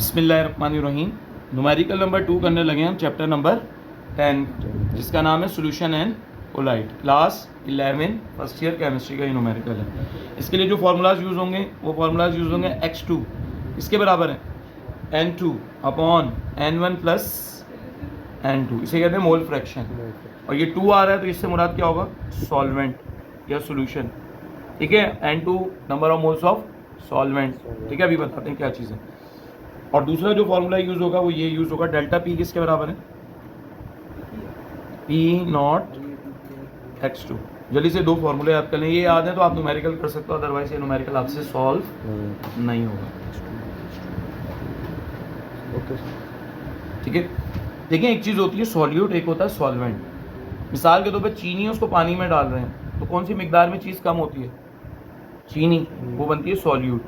बिस्मिल्लाहिर्रहमानिर्रहीम। Numerical number 2 करने लगे हम चैप्टर नंबर 10 जिसका नाम है solution and colloid. Class 11 first year chemistry का ही न्यूमेरिकल है। इसके लिए जो फार्मूलाज यूज़ होंगे वो फार्मूलाज यूज़ होंगे x2 इसके बराबर है n2 upon n1 plus n2, इसे कहते हैं मोल फ्रैक्शन। और ये 2 आ रहा है तो इससे मुराद क्या होगा? सॉल्वेंट या सोल्यूशन। ठीक है, n2 number of moles of solvent. ठीक है, अभी बताते हैं क्या चीज़ है। और दूसरा जो फॉर्मूला यूज़ होगा वो ये यूज़ होगा, डेल्टा पी किसके बराबर है? P not x2। जल्दी से दो फॉर्मूले याद कर लें, ये याद है तो आप न्यूमेरिकल कर सकते हो, अदरवाइज ये न्यूमेरिकल आपसे सॉल्व नहीं होगा। ओके, ठीक है। देखिए, एक चीज़ होती है सॉल्यूट, एक होता है सॉल्वेंट। मिसाल के तौर पर चीनी है, उसको पानी में डाल रहे हैं तो कौन सी मिकदार में चीज़ कम होती है? चीनी, वो बनती है सॉल्यूट।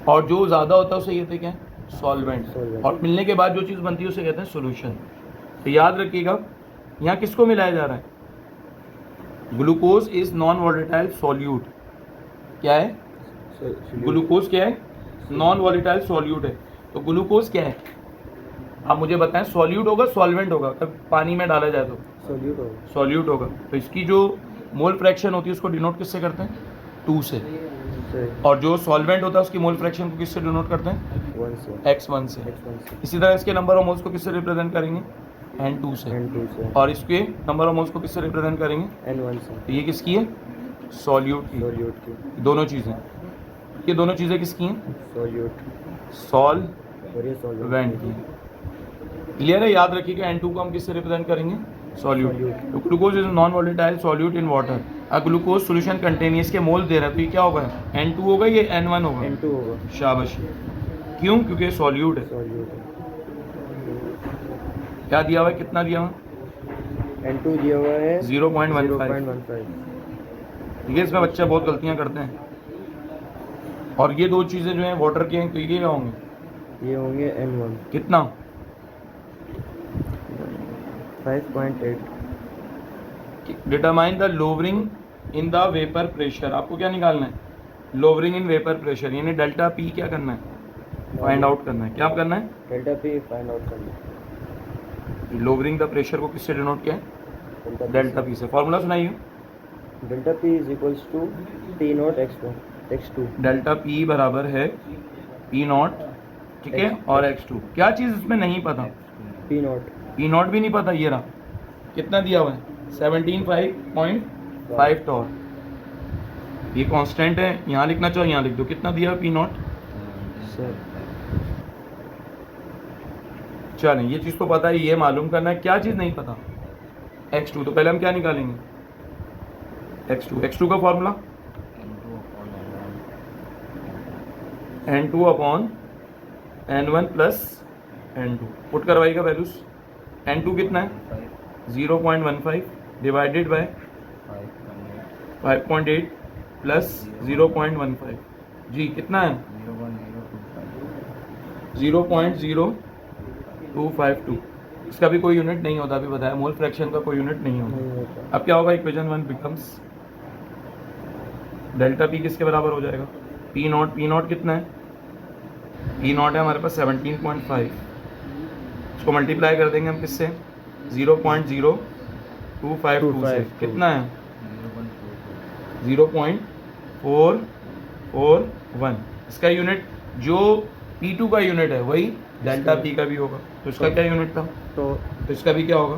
और जो ज़्यादा होता है उसे कहते हैं क्या? सॉल्वेंट। और मिलने के बाद जो चीज़ बनती है उसे कहते हैं सोल्यूशन। तो याद रखिएगा, यहाँ किसको मिलाया जा रहा है? Glucose is non volatile solute. क्या है? ग्लूकोज क्या है? नॉन वॉलेटाइल सॉल्यूट है। तो ग्लूकोज क्या है आप मुझे बताएं, सॉल्यूट होगा सॉल्वेंट होगा? कब पानी में डाला जाए तो सॉल्यूट होगा। सॉल्यूट होगा। तो इसकी जो मोल फ्रैक्शन होती है उसको डिनोट किससे करते हैं? 2 से। और जो सॉल्वेंट होता है उसकी मोल फ्रैक्शन को किससे डिनोट करते हैं? x1 से। इसी तरह इसके नंबर ऑफ मोल्स को किससे रिप्रेजेंट करेंगे? n2 से। और इसके नंबर ऑफ मोल्स को किससे रिप्रेजेंट करेंगे? n1 से। तो ये किसकी है? सॉल्यूट की। दोनों चीज़ें, ये दोनों चीज़ें किसकी हैं? सॉल्वेंट की। क्लियर है? याद रखिएगा, n2 को हम किससे रिप्रेजेंट करेंगे? सॉल्यूट। तो glucose is non volatile solute in water. Glucose solution contains के मोल दे रहा है तो ये क्या होगा? n2 होगा, ये n1 होगा? n2 होगा। शाबाश। क्यों? क्योंकि सॉल्यूट है। क्या दिया हुआ है? कितना दिया हुआ? n2 दिया हुआ है 0.15। ठीक है, इसमें बच्चे बहुत गलतियां करते हैं। और ये दो चीज़ें जो हैं वाटर के हैं तो ये क्या होंगे? ये होंगे n1। कितना? 5.8। Determine the lowering in the vapour pressure. आपको क्या निकालना है? लोवरिंग इन वेपर प्रेशर, यानी डेल्टा पी क्या करना है? फाइंड आउट करना है। क्या करना है? डेल्टा पी फाइंड आउट करना है। लोवरिंग द प्रेशर को किससे डिनोट किया है? डेल्टा पी से। फॉर्मूला सुनाइए। Delta p is equals to p not x2। Delta p बराबर है पी नॉट, ठीक है, और x2। क्या चीज़ इसमें नहीं पता? पी नॉट भी नहीं पता। ये रहा, कितना दिया हुआ है? 17.5 टॉर। ये कांस्टेंट है, यहाँ लिखना चाहो यहाँ लिख दो। कितना दिया है पी नॉट? चलें, ये चीज़ तो पता है, ये मालूम करना है। क्या चीज़ नहीं पता? x2। तो पहले हम क्या निकालेंगे? x2 का formula n2 upon n1 plus n2। Put करवाइएगा वैल्यूज। n2 कितना है? 0.15 डिवाइडेड बाय 5.8 प्लस 0.15। जी कितना है? 0.0252। इसका भी कोई यूनिट नहीं होता, अभी बताया। मोल फ्रैक्शन का कोई यूनिट नहीं होता। अब क्या होगा? इक्वेशन 1 बिकम्स डेल्टा पी किसके बराबर हो जाएगा? पी नॉट कितना है? पी नॉट है हमारे पास 17.5। इसको मल्टीप्लाई कर देंगे हम किससे? 0.0252 से। कितना है? 0.441। इसका यूनिट जो P2 का यूनिट है वही डेल्टा पी का भी होगा। तो इसका क्या यूनिट था? तो इसका भी क्या होगा?